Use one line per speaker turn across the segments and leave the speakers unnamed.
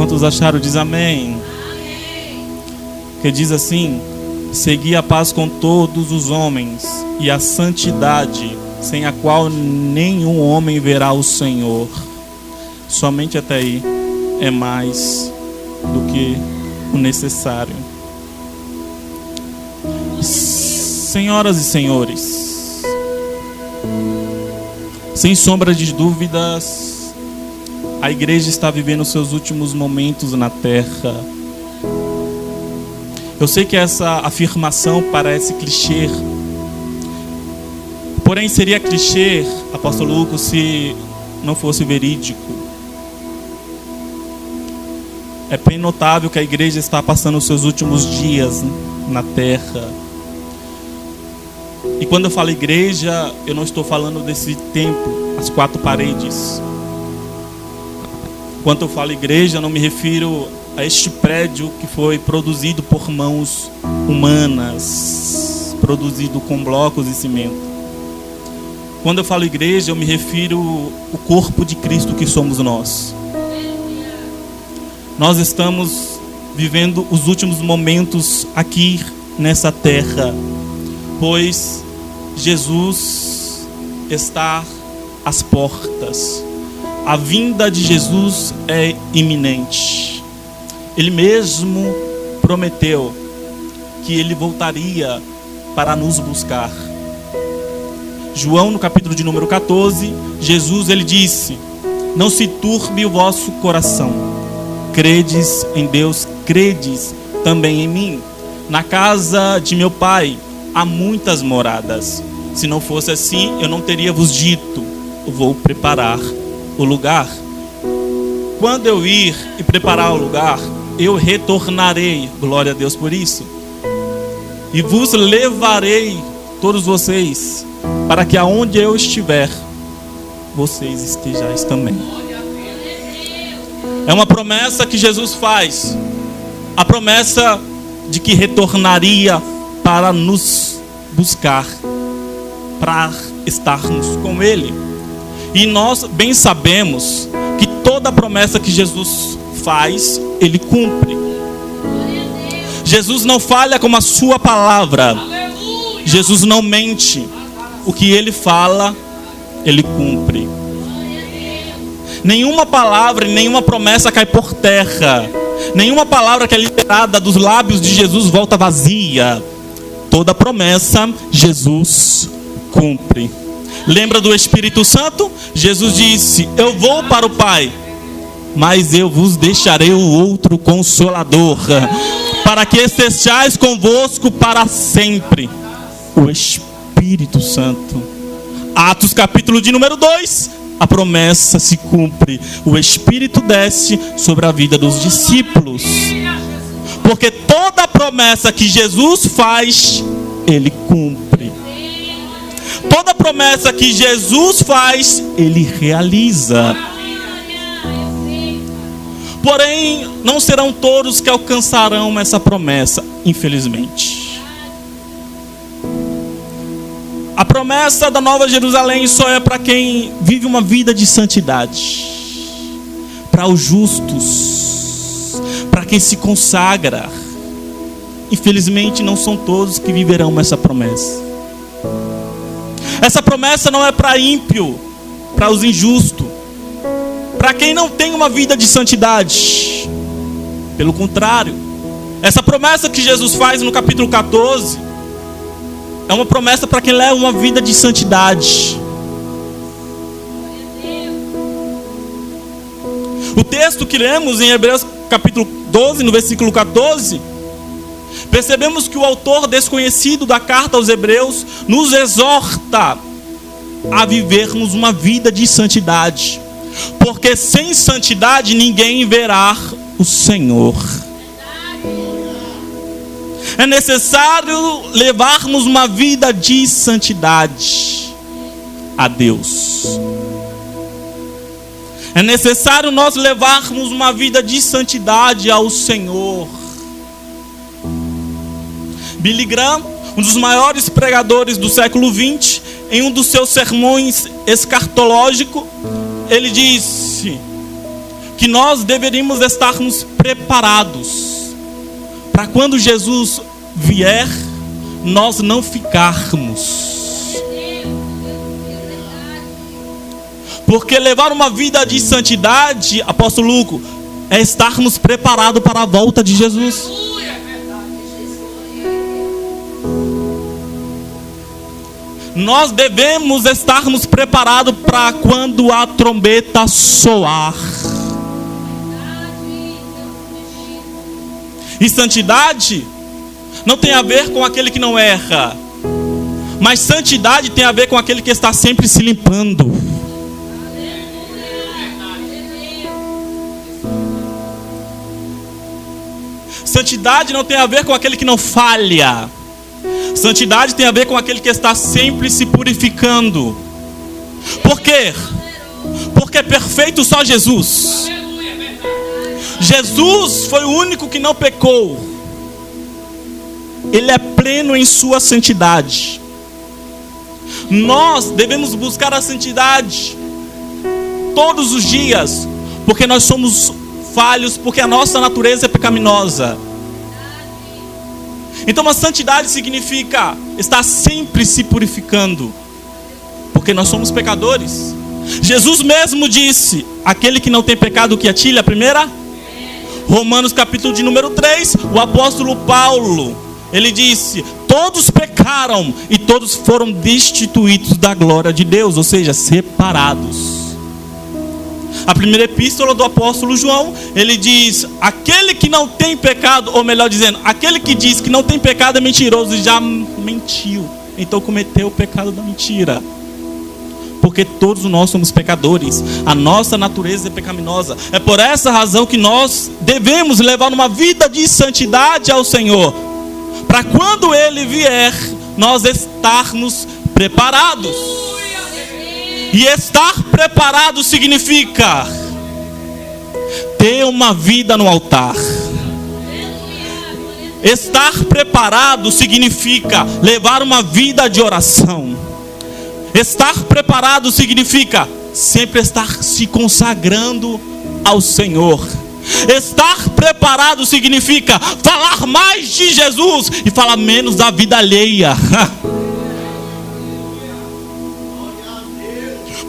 quantos acharam, diz amém. Que diz assim: segui a paz com todos os homens e a santidade, sem a qual nenhum homem verá o Senhor. Somente até aí é mais do que o necessário. Senhoras e senhores, sem sombra de dúvidas, a igreja está vivendo os seus últimos momentos na terra. Eu sei que essa afirmação parece clichê, porém seria clichê, apóstolo Lucas, se não fosse verídico. É bem notável que a igreja está passando os seus últimos dias na terra. E quando eu falo igreja, eu não estou falando desse templo, as quatro paredes. Quando eu falo igreja, eu não me refiro a este prédio que foi produzido por mãos humanas, produzido com blocos e cimento. Quando eu falo igreja, eu me refiro ao corpo de Cristo que somos nós. Nós estamos vivendo os últimos momentos aqui nessa terra, pois Jesus está às portas. A vinda de Jesus é iminente. Ele mesmo prometeu que ele voltaria para nos buscar. João, no capítulo de número 14, Jesus ele disse: não se turbe o vosso coração. Credes em Deus, credes também em mim. Na casa de meu pai há muitas moradas. Se não fosse assim, eu não teria vos dito: eu vou preparar o lugar. Quando eu ir e preparar o lugar, eu retornarei, glória a Deus por isso, e vos levarei, todos vocês, para que aonde eu estiver, vocês estejais também. É uma promessa que Jesus faz, a promessa de que retornaria para nos buscar, para estarmos com Ele. E nós bem sabemos que toda promessa que Jesus faz, Ele cumpre. Jesus não falha com a sua palavra. Jesus não mente. O que Ele fala, Ele cumpre. Nenhuma palavra e nenhuma promessa cai por terra. Nenhuma palavra que é liberada dos lábios de Jesus volta vazia. Toda promessa, Jesus cumpre. Lembra do Espírito Santo? Jesus disse: eu vou para o Pai, mas eu vos deixarei o outro Consolador, para que estejais convosco para sempre. O Espírito Santo. Atos capítulo de número 2. A promessa se cumpre. O Espírito desce sobre a vida dos discípulos. Porque toda promessa que Jesus faz, Ele cumpre. Toda promessa que Jesus faz, Ele realiza. Porém, não serão todos que alcançarão essa promessa, infelizmente. A promessa da Nova Jerusalém só é para quem vive uma vida de santidade, para os justos, para quem se consagra. Infelizmente, não são todos que viverão essa promessa. Essa promessa não é para ímpio, para os injustos, para quem não tem uma vida de santidade. Pelo contrário, essa promessa que Jesus faz no capítulo 14 é uma promessa para quem leva uma vida de santidade. O texto que lemos em Hebreus capítulo 12, no versículo 14, percebemos que o autor desconhecido da carta aos Hebreus nos exorta a vivermos uma vida de santidade, porque sem santidade ninguém verá o Senhor. É necessário levarmos uma vida de santidade a Deus. É necessário nós levarmos uma vida de santidade ao Senhor. Billy Graham, um dos maiores pregadores do século XX, em um dos seus sermões escatológicos, ele disse: que nós deveríamos estarmos preparados para quando Jesus vier, nós não ficarmos. Porque levar uma vida de santidade, apóstolo Luco, é estarmos preparados para a volta de Jesus. Nós devemos estarmos preparados para quando a trombeta soar. E santidade não tem a ver com aquele que não erra, mas santidade tem a ver com aquele que está sempre se limpando. Santidade não tem a ver com aquele que não falha. Santidade tem a ver com aquele que está sempre se purificando. Por quê? Porque é perfeito só Jesus. Jesus foi o único que não pecou. Ele é pleno em sua santidade. Nós devemos buscar a santidade todos os dias, porque nós somos falhos, porque a nossa natureza é pecaminosa. Então a santidade significa estar sempre se purificando, porque nós somos pecadores. Jesus mesmo disse: aquele que não tem pecado que atire a primeira. Romanos capítulo de número 3, o apóstolo Paulo, ele disse: todos pecaram e todos foram destituídos da glória de Deus, ou seja, separados. A primeira epístola do apóstolo João, ele diz: aquele que não tem pecado, ou melhor dizendo, aquele que diz que não tem pecado é mentiroso e já mentiu, então cometeu o pecado da mentira. Porque todos nós somos pecadores, a nossa natureza é pecaminosa. É por essa razão que nós devemos levar uma vida de santidade ao Senhor, para quando Ele vier, nós estarmos preparados. E estar preparado significa ter uma vida no altar. Estar preparado significa levar uma vida de oração. Estar preparado significa sempre estar se consagrando ao Senhor. Estar preparado significa falar mais de Jesus e falar menos da vida alheia.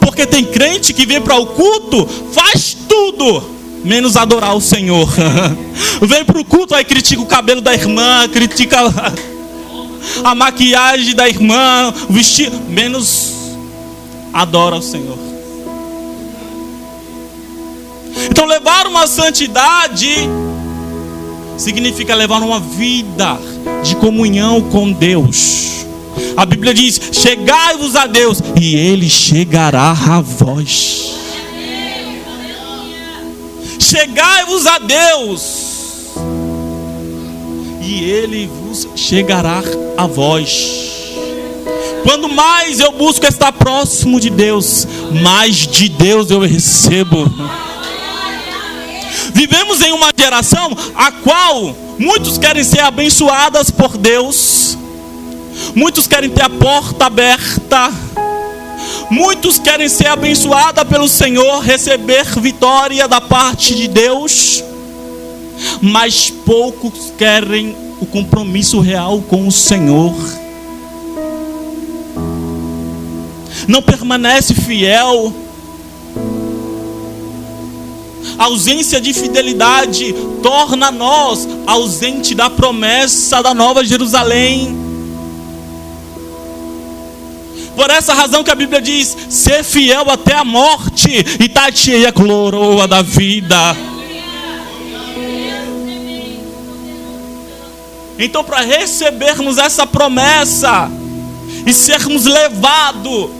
Porque tem crente que vem para o culto, faz tudo menos adorar o Senhor. Vem para o culto, aí critica o cabelo da irmã, critica a maquiagem da irmã, o vestido, menos adora o Senhor. Então levar uma santidade significa levar uma vida de comunhão com Deus. A Bíblia diz: chegai-vos a Deus e Ele chegará a vós. Chegai-vos a Deus e Ele vos chegará a vós. Quando mais eu busco estar próximo de Deus, mais de Deus eu recebo. Vivemos em uma geração a qual muitos querem ser abençoadas por Deus, muitos querem ter a porta aberta, muitos querem ser abençoados pelo Senhor, receber vitória da parte de Deus, mas poucos querem o compromisso real com o Senhor. Não permanece fiel. A ausência de fidelidade torna nós ausente da promessa da Nova Jerusalém. Por essa razão que a Bíblia diz: ser fiel até a morte, e dar-te-ei a coroa da vida. Então, para recebermos essa promessa e sermos levados,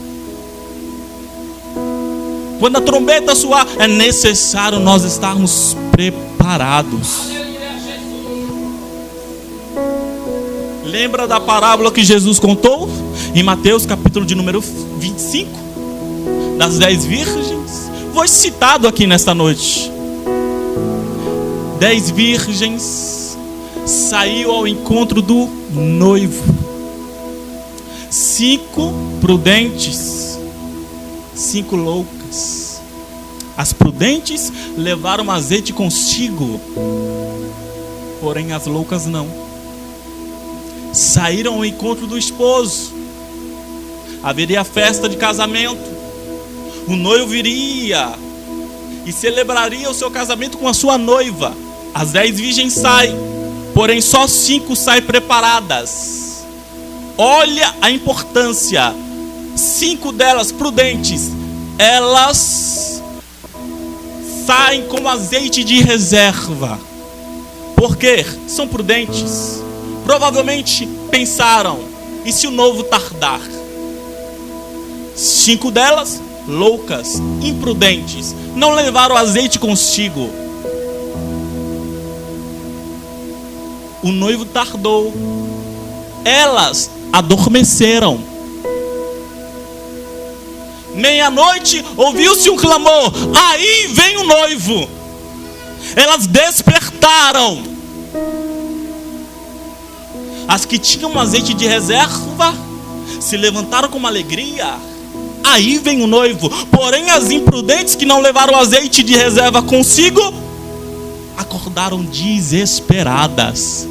quando a trombeta soar, é necessário nós estarmos preparados. Lembra da parábola que Jesus contou em Mateus capítulo de número 25, das 10 virgens? Foi citado aqui nesta noite. 10 virgens saiu ao encontro do noivo. 5 prudentes, 5 loucas. As prudentes levaram azeite consigo, porém as loucas não. Saíram ao encontro do esposo. Haveria festa de casamento. O noivo viria e celebraria o seu casamento com a sua noiva. As 10 virgens saem, porém só 5 saem preparadas. Olha a importância. 5 delas prudentes, elas saem com azeite de reserva. Por quê? São prudentes. Provavelmente pensaram: e se o noivo tardar? 5 delas, loucas, imprudentes, não levaram azeite consigo. O noivo tardou. Elas adormeceram. Meia-noite ouviu-se um clamor: aí vem o noivo. Elas despertaram. As que tinham azeite de reserva se levantaram com uma alegria: aí vem o noivo. Porém as imprudentes, que não levaram azeite de reserva consigo, acordaram desesperadas.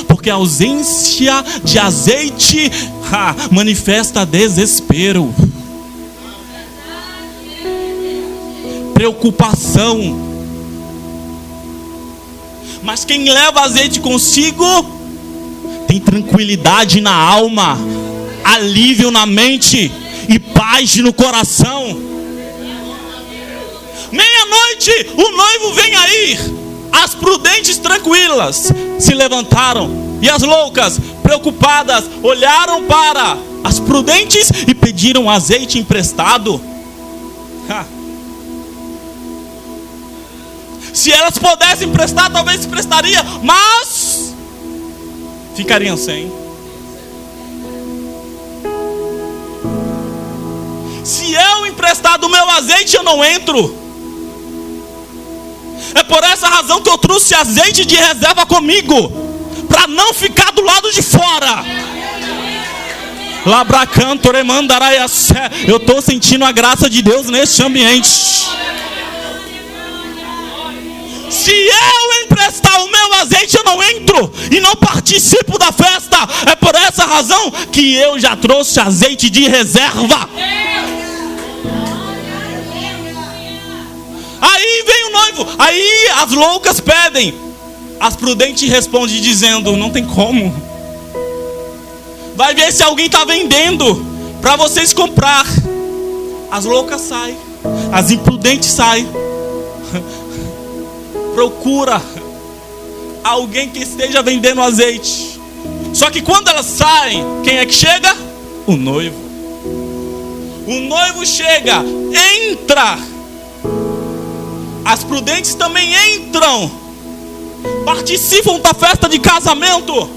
Porque a ausência de azeite manifesta desespero, preocupação. Mas quem leva azeite consigo tem tranquilidade na alma, alívio na mente e paz no coração. Meia-noite, o noivo vem aí. As prudentes tranquilas se levantaram, e as loucas preocupadas olharam para as prudentes e pediram azeite emprestado. Se elas pudessem emprestar, talvez emprestaria, mas ficariam sem. Se eu emprestar do meu azeite, eu não entro. É por essa razão que eu trouxe azeite de reserva comigo, para não ficar do lado de fora. Eu estou sentindo a graça de Deus neste ambiente. Se eu emprestar o meu azeite, eu não entro e não participo da festa. É por essa razão que eu já trouxe azeite de reserva. Aí vem o noivo. Aí as loucas pedem. As prudentes respondem dizendo: não tem como. Vai ver se alguém está vendendo para vocês comprar. As loucas saem. As imprudentes saem. Procura alguém que esteja vendendo azeite. Só que quando elas saem, quem é que chega? O noivo. O noivo chega, entra. As prudentes também entram, participam da festa de casamento.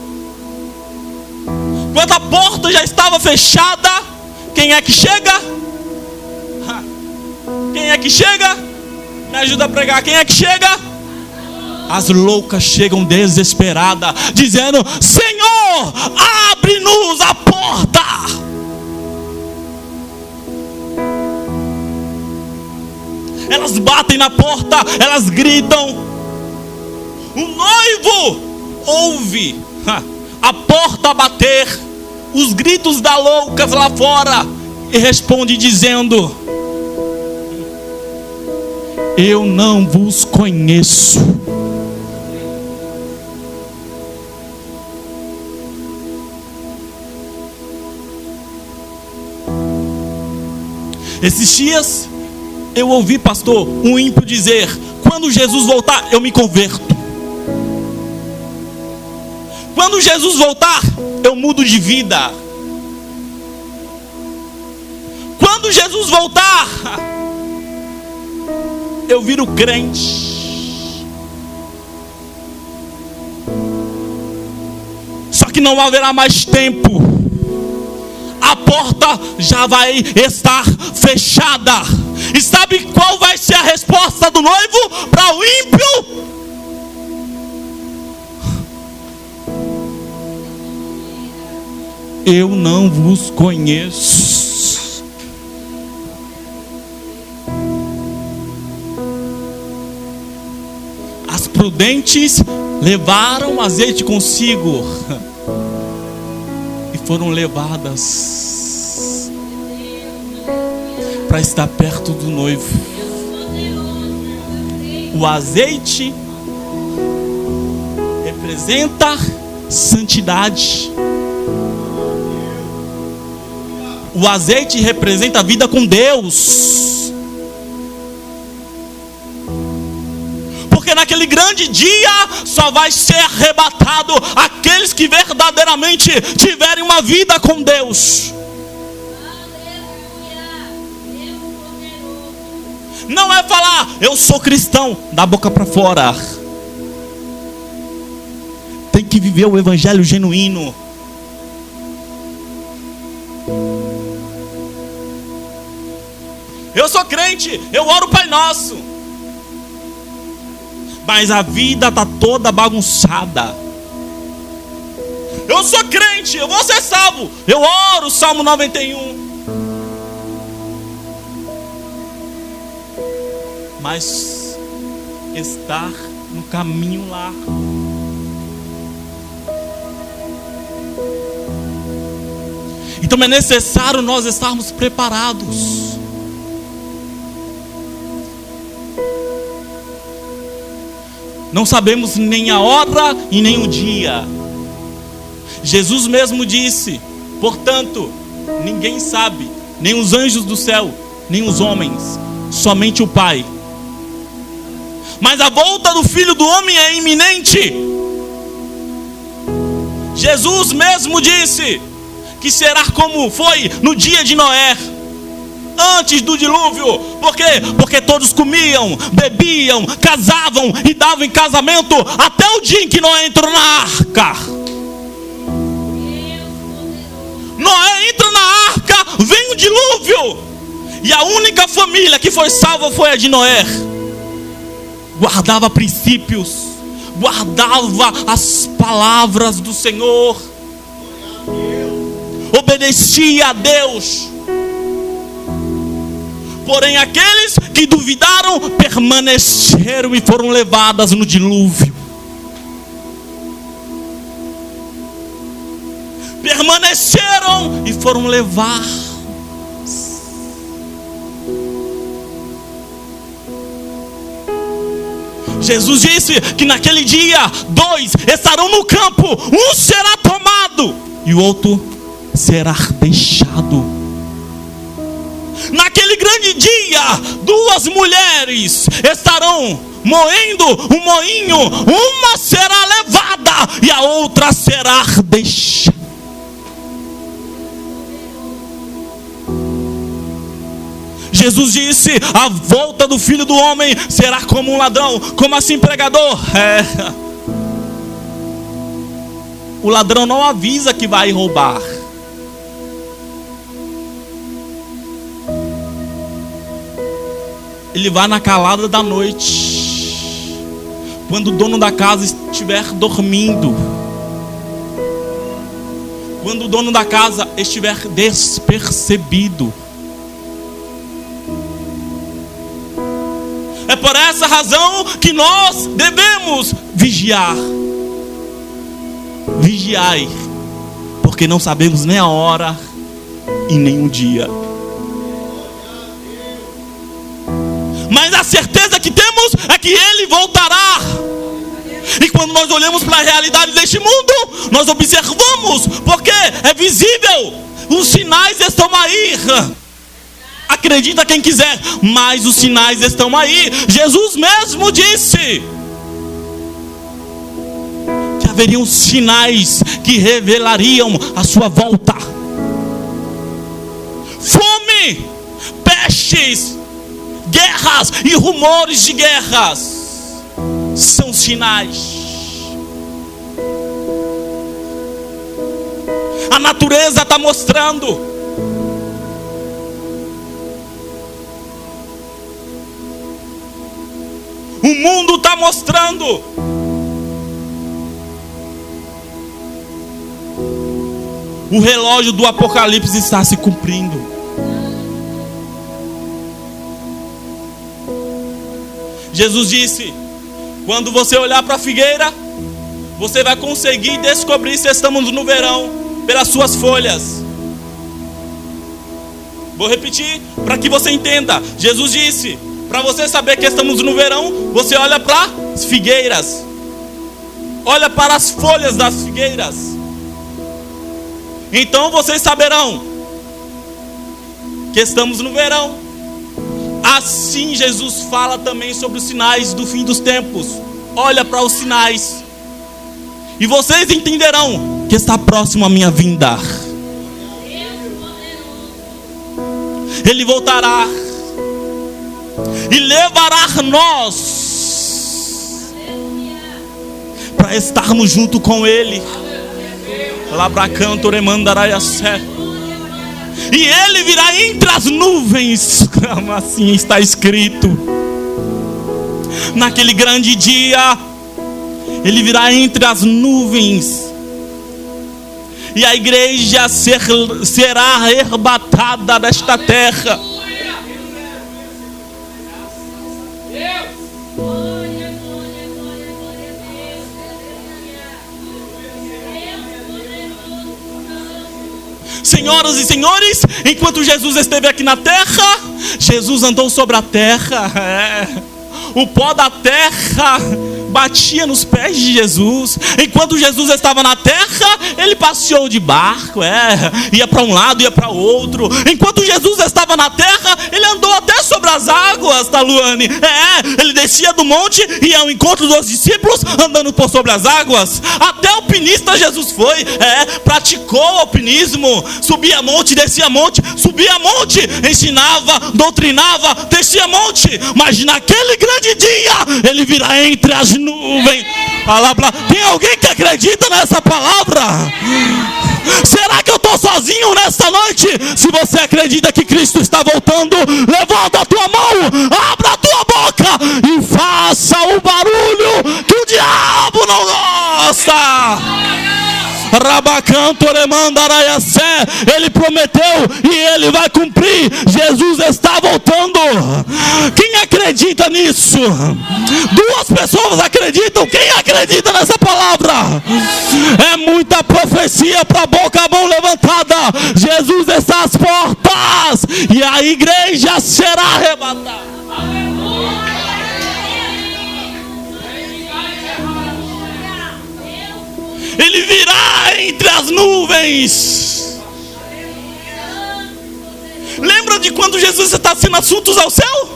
Quando a porta já estava fechada, quem é que chega? Quem é que chega? Me ajuda a pregar. Quem é que chega? As loucas chegam desesperadas, dizendo: Senhor, abre-nos a porta. Elas batem na porta, elas gritam. O noivo ouve a porta bater, os gritos da louca lá fora, e responde dizendo: eu não vos conheço. Esses dias eu ouvi, pastor, um ímpio dizer: quando Jesus voltar, eu me converto. Quando Jesus voltar, eu mudo de vida. Quando Jesus voltar, eu viro crente. Só que não haverá mais tempo. A porta já vai estar fechada. E sabe qual vai ser a resposta do noivo para o ímpio? Eu não vos conheço. prudentes levaram azeite consigo e foram levadas para estar perto do noivo. O azeite representa santidade. O azeite representa a vida com Deus. Porque naquele grande dia só vai ser arrebatado aqueles que verdadeiramente tiverem uma vida com Deus. Não é falar, eu sou cristão, da boca para fora. Tem que viver o evangelho genuíno. Eu sou crente, eu oro o Pai Nosso, mas a vida está toda bagunçada. Eu sou crente, eu vou ser salvo, eu oro o Salmo 91, mas estar no caminho lá. Então é necessário nós estarmos preparados. Não sabemos nem a hora e nem o dia. Jesus mesmo disse: portanto, ninguém sabe, nem os anjos do céu, nem os homens, somente o Pai. Mas a volta do Filho do Homem é iminente. Jesus mesmo disse que será como foi no dia de Noé, antes do dilúvio. Por quê? Porque todos comiam, bebiam, casavam e davam em casamento até o dia em que Noé entrou na arca. Noé entra na arca, vem o dilúvio, e a única família que foi salva foi a de Noé. Guardava princípios, guardava as palavras do Senhor, obedecia a Deus. Porém aqueles que duvidaram permaneceram e foram levadas no dilúvio. Permaneceram e foram levados. Jesus disse que naquele dia 2 estarão no campo, um será tomado e o outro será deixado. Naquele grande dia, 2 mulheres estarão moendo um moinho, uma será levada e a outra será deixada. Jesus disse: a volta do Filho do Homem será como um ladrão. Como assim, pregador? O ladrão não avisa que vai roubar. Ele vai na calada da noite, quando o dono da casa estiver dormindo, quando o dono da casa estiver despercebido. É por essa razão que nós devemos vigiar. Vigiai, porque não sabemos nem a hora e nem o dia. Mas a certeza que temos é que Ele voltará. E quando nós olhamos para a realidade deste mundo, nós observamos, porque é visível, os sinais estão aí. Acredita quem quiser, mas os sinais estão aí. Jesus mesmo disse que haveriam sinais que revelariam a sua volta. Fome, pestes, guerras e rumores de guerras são sinais. A natureza está mostrando. O mundo está mostrando. O relógio do Apocalipse está se cumprindo. Jesus disse Quando você olhar para a figueira, você vai conseguir descobrir se estamos no verão pelas suas folhas. Vou repetir para que você entenda. Jesus disse: para você saber que estamos no verão, você olha para as figueiras. Olha para as folhas das figueiras. Então vocês saberão que estamos no verão. Assim Jesus fala também sobre os sinais do fim dos tempos. Olha para os sinais e vocês entenderão que está próximo a minha vinda. Ele voltará e levará nós para estarmos junto com Ele. Labracanto remandaraiassé. E Ele virá entre as nuvens, como assim está escrito. Naquele grande dia, Ele virá entre as nuvens, e a igreja será arrebatada desta terra. Senhoras e senhores, enquanto Jesus esteve aqui na terra, Jesus andou sobre a terra. O pó da terra batia nos pés de Jesus. Enquanto Jesus estava na terra, Ele passeou de barco, ia para um lado, ia para outro. Enquanto Jesus estava na terra, Ele andou até sobre as águas, tá, Luane? Ele descia do monte e ia ao encontro dos discípulos, andando por sobre as águas. Até alpinista Jesus foi, praticou alpinismo. Subia monte, descia monte, subia monte, ensinava, doutrinava, descia monte. Mas naquele grande dia, Ele virá entre as nuvens. Tem alguém que acredita nessa palavra? Será que eu estou sozinho nesta noite? Se você acredita que Cristo está voltando, levanta a tua mão, abra a tua boca e faça o barulho que o diabo não gosta. Rabacanto remandaraiassé. Ele prometeu e Ele vai cumprir. Jesus está voltando. Quem acredita nisso? Duas pessoas acreditam. Quem acredita nessa palavra? É muita profecia para boca a mão levantada. Jesus está às portas e a igreja será arrebatada. Ele virá entre as nuvens. Lembra de quando Jesus está sendo assuntos ao céu?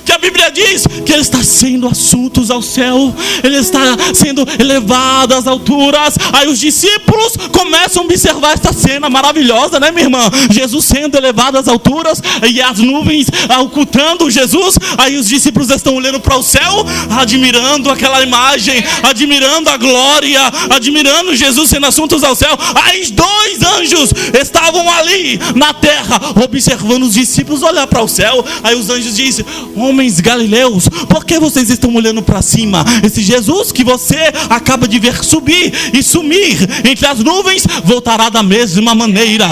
Que a Bíblia diz que Ele está sendo assuntos ao céu. Ele está sendo elevado às alturas. Aí os discípulos começam a observar essa cena maravilhosa, né, minha irmã? Jesus sendo elevado às alturas e as nuvens ocultando Jesus. Aí os discípulos estão olhando para o céu, admirando aquela imagem, admirando a glória, admirando Jesus sendo assuntos ao céu. Aí 2 anjos estavam ali na terra, observando os discípulos olhar para o céu. Aí os anjos dizem: homens galileus, por que vocês estão olhando para cima? Esse Jesus que você acaba de ver subir e sumir entre as nuvens, voltará da mesma maneira.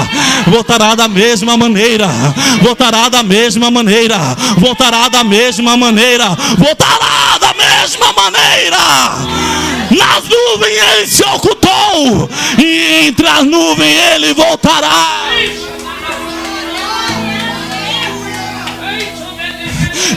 Voltará da mesma maneira. Voltará da mesma maneira. Voltará da mesma maneira. Voltará da mesma maneira. Nas nuvens Ele se ocultou e entre as nuvens Ele voltará.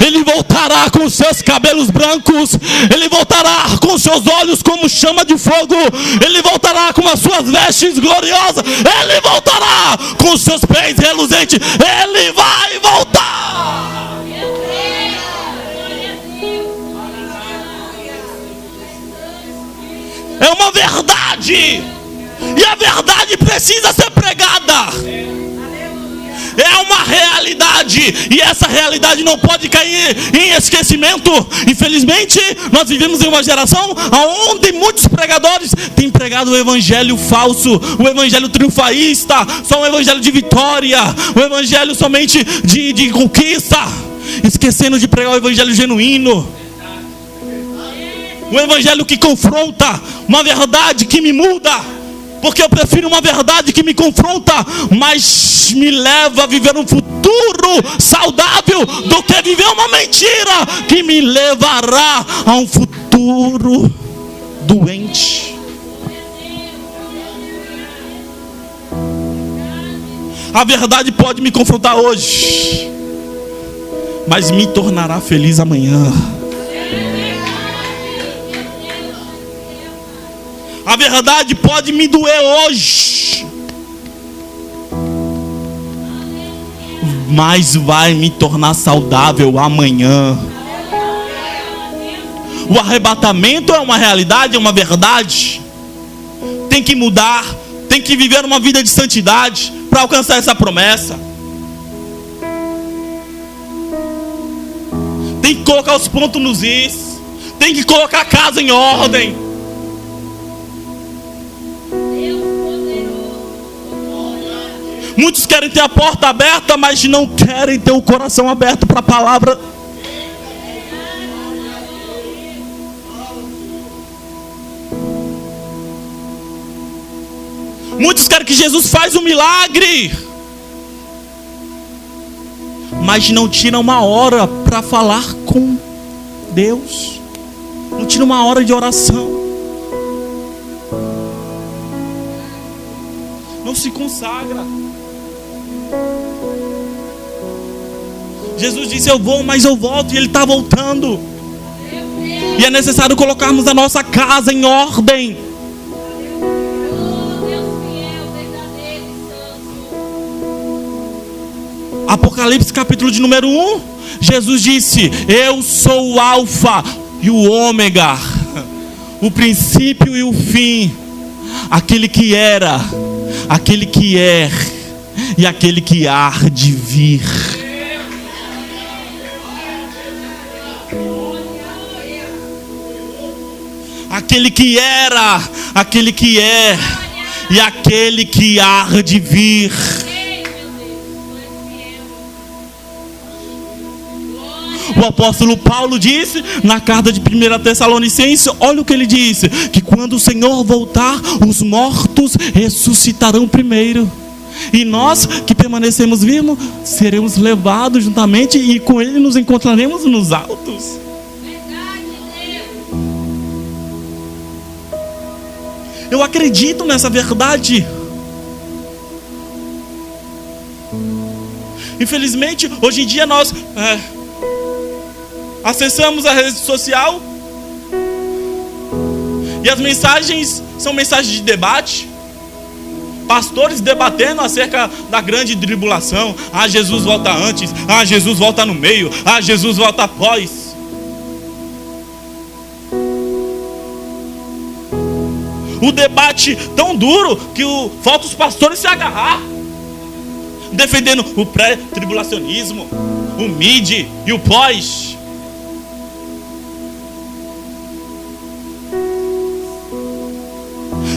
Ele voltará com seus cabelos brancos. Ele voltará com seus olhos como chama de fogo. Ele voltará com as suas vestes gloriosas. Ele voltará com seus pés reluzentes. Ele vai voltar. É uma verdade. E a verdade precisa ser pregada. É uma realidade, e essa realidade não pode cair em esquecimento. Infelizmente, nós vivemos em uma geração onde muitos pregadores têm pregado o evangelho falso, o evangelho triunfalista, só um evangelho de vitória, o evangelho somente de conquista, esquecendo de pregar o evangelho genuíno, um evangelho que confronta, uma verdade que me muda. Porque eu prefiro uma verdade que me confronta, mas me leva a viver um futuro saudável, do que viver uma mentira que me levará a um futuro duro, doente. A verdade pode me confrontar hoje, mas me tornará feliz amanhã. A verdade pode me doer hoje, mas vai me tornar saudável amanhã. O arrebatamento é uma realidade, é uma verdade. Tem que mudar, tem que viver uma vida de santidade para alcançar essa promessa. Tem que colocar os pontos nos is, tem que colocar a casa em ordem. Muitos querem ter a porta aberta, mas não querem ter o coração aberto para a palavra. Muitos querem que Jesus faça um milagre, mas não tiram uma hora para falar com Deus. Não tiram uma hora de oração. Não se consagra. Jesus disse: eu vou, mas eu volto. E Ele está voltando. E é necessário colocarmos a nossa casa em ordem. Apocalipse capítulo de número 1. Jesus disse: eu sou o Alfa e o Ômega, o princípio e o fim, aquele que era, aquele que é e aquele que há de vir. Aquele que era, aquele que é e aquele que há de vir. O apóstolo Paulo disse na carta de 1 Tessalonicenses, olha o que ele disse: que quando o Senhor voltar, os mortos ressuscitarão primeiro, e nós que permanecemos vivos seremos levados juntamente, e com Ele nos encontraremos nos altos. Eu acredito nessa verdade. Infelizmente, hoje em dia nós acessamos a rede social e as mensagens são mensagens de debate. Pastores debatendo acerca da grande tribulação. Ah, Jesus volta antes. Ah, Jesus volta no meio. Ah, Jesus volta após. O debate tão duro que falta os pastores se agarrar, defendendo o pré-tribulacionismo, o mid e o pós.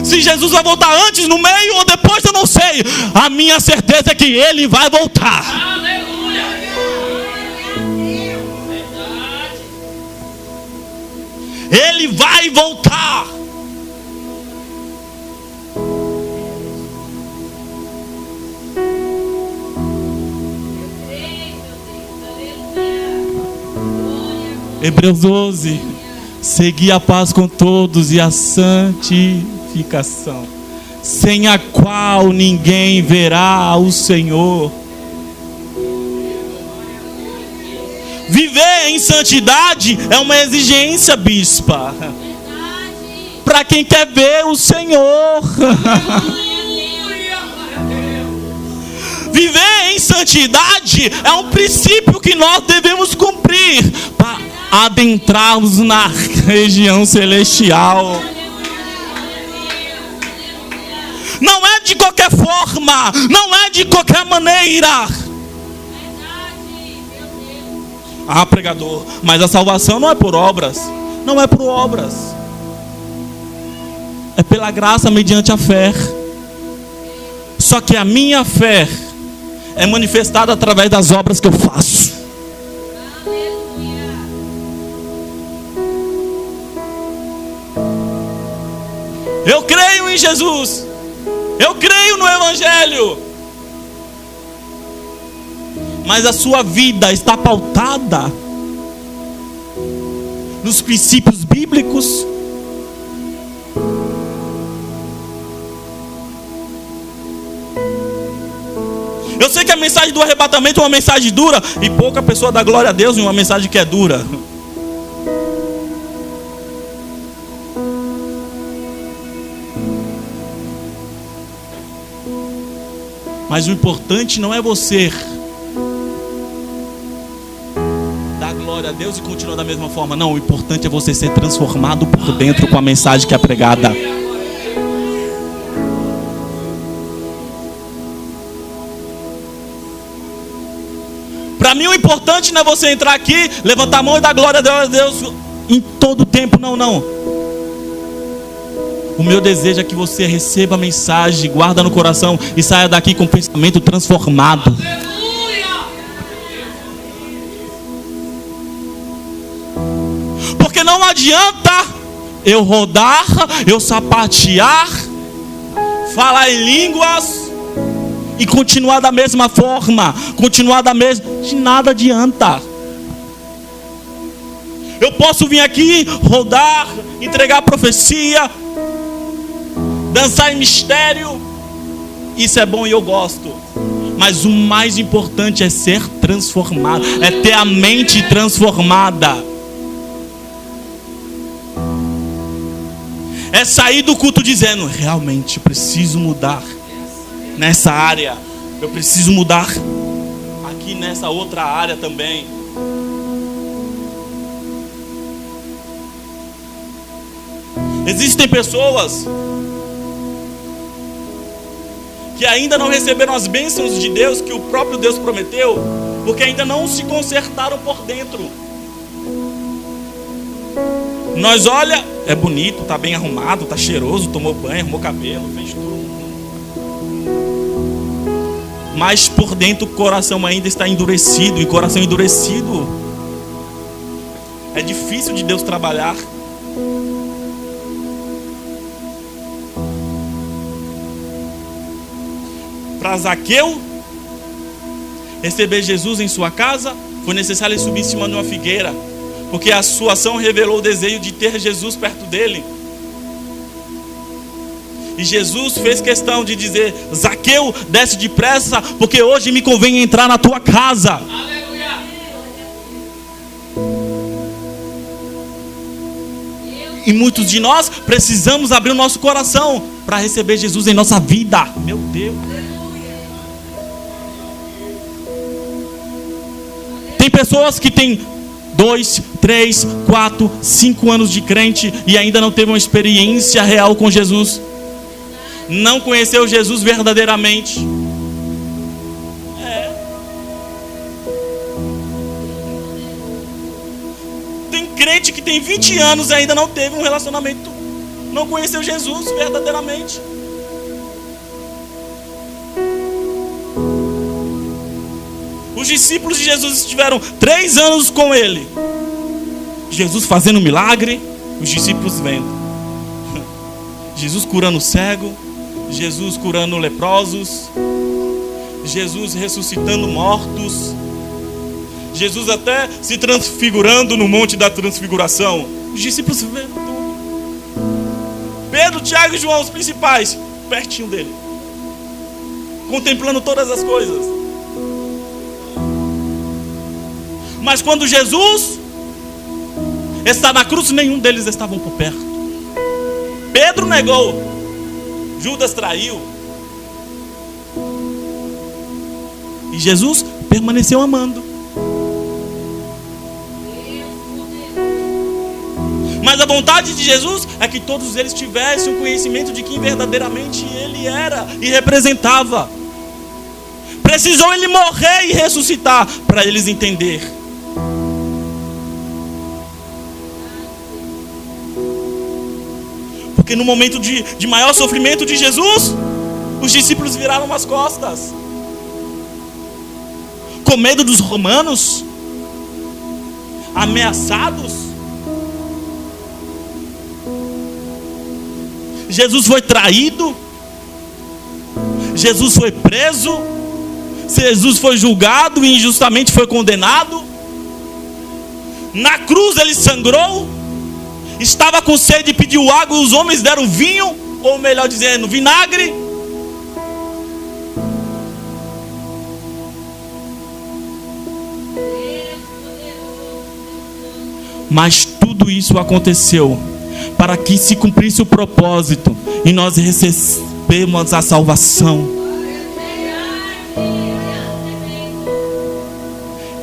Se Jesus vai voltar antes, no meio ou depois, eu não sei. A minha certeza é que Ele vai voltar. Aleluia! Ele vai voltar. Hebreus 12. Segui a paz com todos e a santificação, sem a qual ninguém verá o Senhor. Viver em santidade é uma exigência, bispa, para quem quer ver o Senhor. Viver em santidade é um princípio que nós devemos cumprir para adentrarmos na região celestial. Não é de qualquer forma, não é de qualquer maneira. Ah, pregador, mas a salvação não é por obras. Não é por obras. É pela graça mediante a fé. Só que a minha fé é manifestada através das obras que eu faço. Eu creio em Jesus. Eu creio no Evangelho. Mas a sua vida está pautada nos princípios bíblicos bíblicos. Eu sei que a mensagem do arrebatamento é uma mensagem dura, e pouca pessoa dá glória a Deus em uma mensagem que é dura. Mas o importante não é você dar glória a Deus e continuar da mesma forma. Não, o importante é você ser transformado por dentro com a mensagem que é pregada. Para mim o importante não é você entrar aqui, levantar a mão e dar glória a Deus em todo o tempo. Não, não. O meu desejo é que você receba a mensagem, guarda no coração e saia daqui com o pensamento transformado. Porque não adianta eu rodar, eu sapatear, falar em línguas e continuar da mesma forma, continuar da mesma... De nada adianta. Eu posso vir aqui, rodar, entregar profecia, dançar em mistério. Isso é bom e eu gosto. Mas o mais importante é ser transformado, é ter a mente transformada. É sair do culto dizendo: realmente eu preciso mudar nessa área, eu preciso mudar aqui nessa outra área também. Existem pessoas que ainda não receberam as bênçãos de Deus que o próprio Deus prometeu, porque ainda não se consertaram por dentro. Nós olha, é bonito, tá bem arrumado, tá cheiroso, tomou banho, arrumou cabelo, fez tudo. Mas por dentro o coração ainda está endurecido, e coração endurecido é difícil de Deus trabalhar. Para Zaqueu receber Jesus em sua casa, foi necessário ele subir em cima de uma figueira, porque a sua ação revelou o desejo de ter Jesus perto dele. E Jesus fez questão de dizer: Zaqueu, desce depressa, porque hoje me convém entrar na tua casa. Aleluia. E muitos de nós precisamos abrir o nosso coração para receber Jesus em nossa vida. Meu Deus. Tem pessoas que têm 2, 3, 4, 5 anos de crente e ainda não teve uma experiência real com Jesus. Não conheceu Jesus verdadeiramente. Tem crente que tem 20 anos e ainda não teve um relacionamento, não conheceu Jesus verdadeiramente. Os discípulos de Jesus estiveram 3 anos com ele. Jesus fazendo milagre, os discípulos vendo. Jesus curando o cego, Jesus curando leprosos, Jesus ressuscitando mortos, Jesus até se transfigurando no monte da transfiguração. Os discípulos vendo tudo. Pedro, Tiago e João, os principais, pertinho dele, contemplando todas as coisas. Mas quando Jesus está na cruz, nenhum deles estavam por perto. Pedro negou, Judas traiu, e Jesus permaneceu amando. Mas a vontade de Jesus é que todos eles tivessem o conhecimento de quem verdadeiramente ele era e representava. Precisou ele morrer e ressuscitar para eles entenderem. Porque no momento de maior sofrimento de Jesus, os discípulos viraram as costas, com medo dos romanos, ameaçados. Jesus foi traído, Jesus foi preso, Jesus foi julgado e injustamente foi condenado. Na cruz ele sangrou estava com sede e pediu água, e os homens deram vinho, ou melhor dizendo, vinagre. Mas tudo isso aconteceu para que se cumprisse o propósito e nós recebemos a salvação.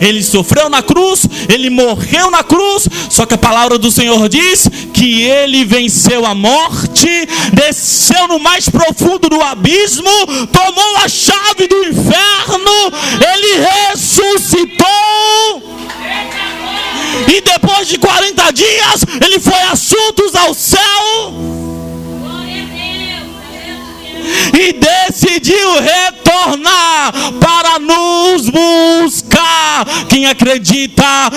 Ele sofreu na cruz, ele morreu na cruz, só que a palavra do Senhor diz que ele venceu a morte, desceu no mais profundo do abismo, tomou a chave do inferno, ele ressuscitou. E depois de 40 dias, ele foi assunto ao céu. E decidiu retornar para nos buscar. Quem acredita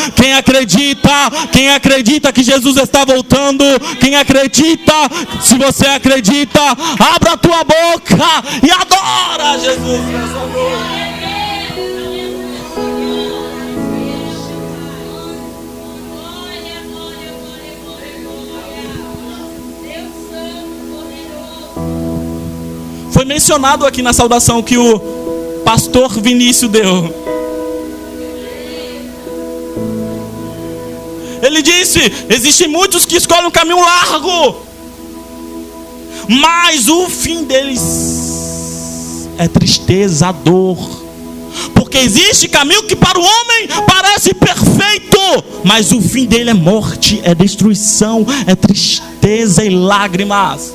que Jesus está voltando? Quem acredita? Se você acredita, abra a tua boca e adora Jesus nessa noite. Foi mencionado aqui na saudação que o pastor Vinícius deu. Ele disse: existem muitos que escolhem um caminho largo, mas o fim deles é tristeza, dor. Porque existe caminho que para o homem parece perfeito, mas o fim dele é morte, é destruição, é tristeza e lágrimas.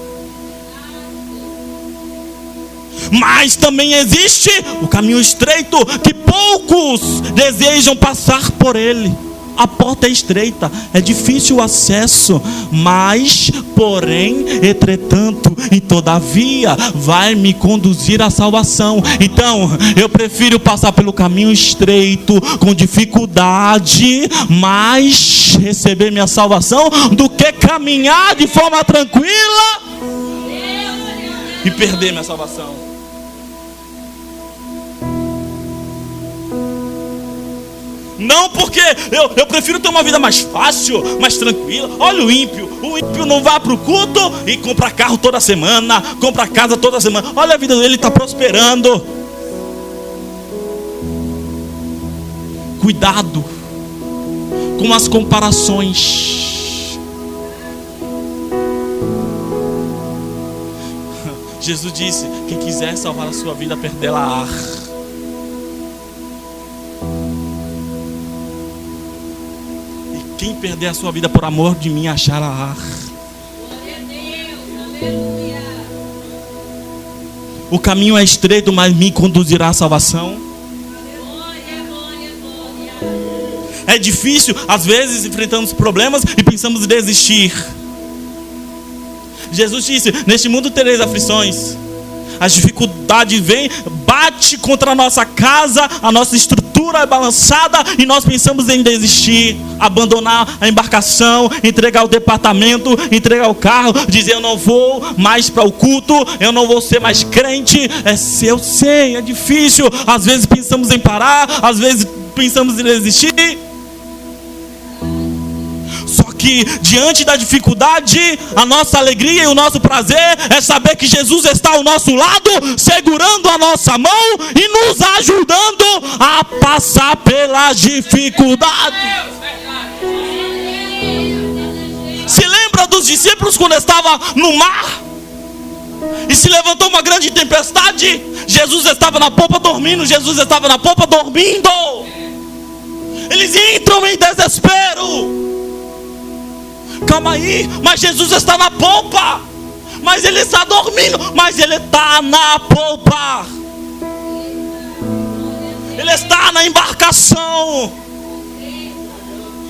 Mas também existe o caminho estreito, que poucos desejam passar por ele. A porta é estreita, é difícil o acesso, mas, porém, entretanto e todavia, vai me conduzir à salvação. Então, eu prefiro passar pelo caminho estreito, com dificuldade, mas receber minha salvação, do que caminhar de forma tranquila e perder minha salvação. Não porque eu prefiro ter uma vida mais fácil, mais tranquila. Olha o ímpio não vai para o culto e compra carro toda semana, compra casa toda semana. Olha a vida dele, está prosperando. Cuidado com as comparações. Jesus disse: quem quiser salvar a sua vida, perdê-la-á. Quem perder a sua vida por amor de mim, achará. O caminho é estreito, mas me conduzirá à salvação. É difícil, às vezes enfrentamos problemas e pensamos em desistir. Jesus disse: neste mundo tereis aflições. As dificuldades vêm, bate contra a nossa casa, a nossa estrutura é balançada e nós pensamos em desistir, abandonar a embarcação, entregar o departamento, entregar o carro, dizer: eu não vou mais para o culto, eu não vou ser mais crente. Eu sei, é difícil. Às vezes pensamos em parar, às vezes pensamos em desistir. Que diante da dificuldade, a nossa alegria e o nosso prazer é saber que Jesus está ao nosso lado, segurando a nossa mão e nos ajudando a passar pelas dificuldades. Se lembra dos discípulos quando estavam no mar e se levantou uma grande tempestade? Jesus estava na popa dormindo. Eles entram em desespero. Calma aí, mas Jesus está na polpa. Mas ele está dormindo, mas ele está na polpa. Ele está na embarcação.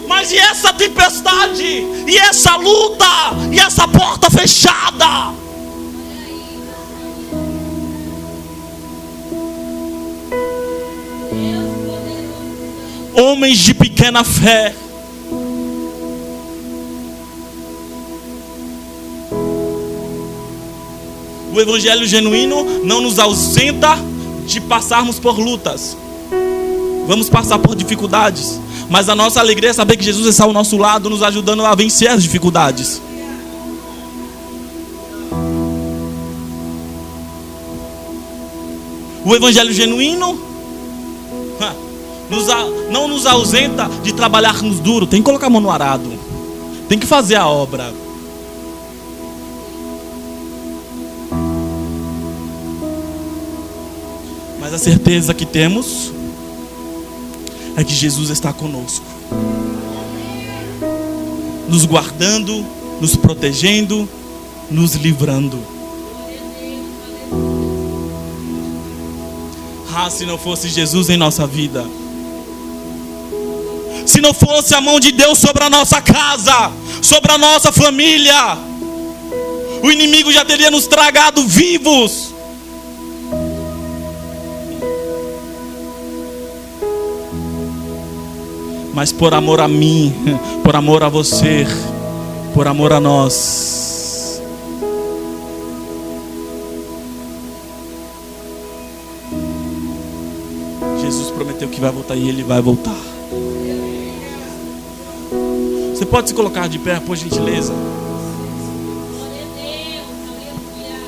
Mas e essa tempestade? E essa luta? E essa porta fechada? Homens de pequena fé. O evangelho genuíno não nos ausenta de passarmos por lutas. Vamos passar por dificuldades, Mas a nossa alegria é saber que Jesus está ao nosso lado, nos ajudando a vencer as dificuldades. O evangelho genuíno não nos ausenta de trabalharmos duro. Tem que colocar a mão no arado, tem que fazer a obra. Mas a certeza que temos é que Jesus está conosco, nos guardando, nos protegendo, nos livrando. Se não fosse Jesus em nossa vida, se não fosse a mão de Deus sobre a nossa casa, sobre a nossa família, o inimigo já teria nos tragado vivos. Mas por amor a mim, por amor a você, por amor a nós, Jesus prometeu que vai voltar e Ele vai voltar. Você pode se colocar de pé, por gentileza?